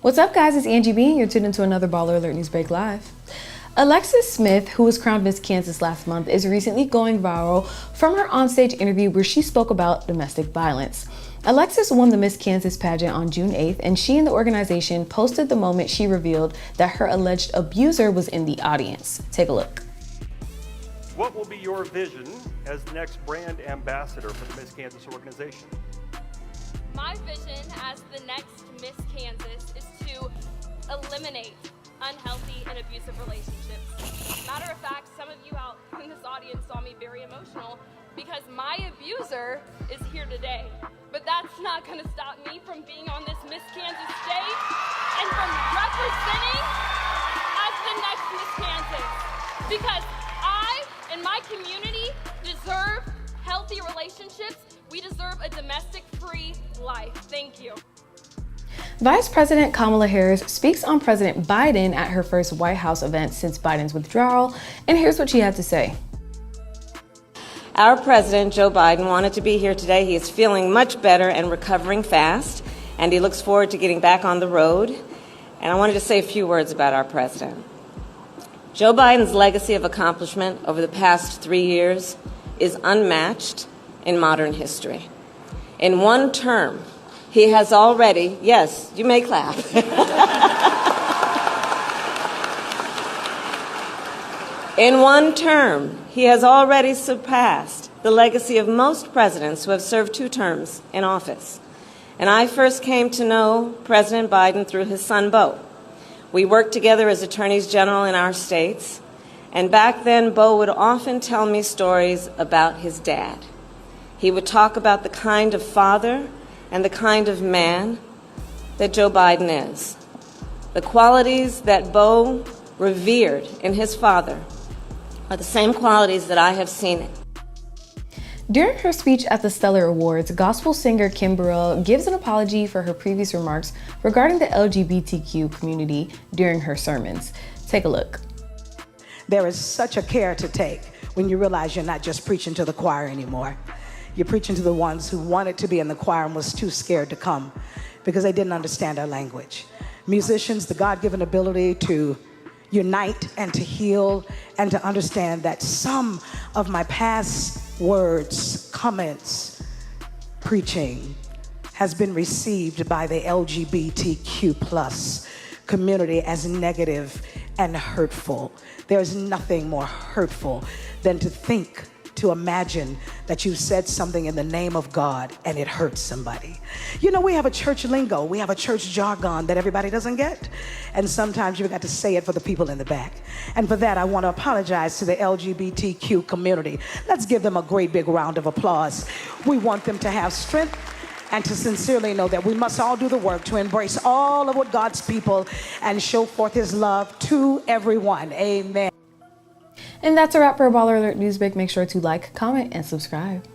What's up, guys? It's Angie B. You're tuned into another BallerAlert News Break Live. Alexis Smith, who was crowned Miss Kansas last month, is recently going viral from her onstage interview where she spoke about domestic violence. Alexis won the Miss Kansas pageant on June 8th, and she and the organization posted the moment she revealed that her alleged abuser was in the audience. Take a look. What will be your vision as the next brand ambassador for the Miss Kansas organization? My vision as the next Miss Kansas is to eliminate unhealthy and abusive relationships. Matter of fact, some of you out in this audience saw me very emotional because my abuser is here today. But that's not going to stop me from being on this Miss Kansas stage and from representing as the next Miss Kansas. Because I and my community deserve healthy relationships. We deserve a domestic-free life. Thank you. Vice President Kamala Harris speaks on President Biden at her first White House event since Biden's withdrawal, and here's what she had to say. Our president, Joe Biden, wanted to be here today. He is feeling much better and recovering fast, and he looks forward to getting back on the road. And I wanted to say a few words about our president. Joe Biden's legacy of accomplishment over the past 3 years is unmatched in modern history. In one term, he has already, yes, you may clap. In one term, he has already surpassed the legacy of most presidents who have served 2 terms in office. And I first came to know President Biden through his son, Beau. We worked together as attorneys general in our states, and back then, Beau would often tell me stories about his dad. He would talk about the kind of father and the kind of man that Joe Biden is. The qualities that Beau revered in his father are the same qualities that I have seen. During her speech at the Stellar Awards, gospel singer Burrell gives an apology for her previous remarks regarding the LGBTQ community during her sermons. Take a look. There is such a care to take when you realize you're not just preaching to the choir anymore. You're preaching to the ones who wanted to be in the choir and was too scared to come because they didn't understand our language. Musicians, the God-given ability to unite and to heal and to understand that some of my past words, comments, preaching has been received by the LGBTQ plus community as negative and hurtful. There's nothing more hurtful than to imagine that you said something in the name of God and it hurts somebody. You know, we have a church lingo, we have a church jargon that everybody doesn't get. And sometimes you've got to say it for the people in the back. And for that, I want to apologize to the LGBTQ community. Let's give them a great big round of applause. We want them to have strength and to sincerely know that we must all do the work to embrace all of what God's people and show forth his love to everyone. Amen. And that's a wrap for BallerAlert Newsbreak. Make sure to like, comment, and subscribe.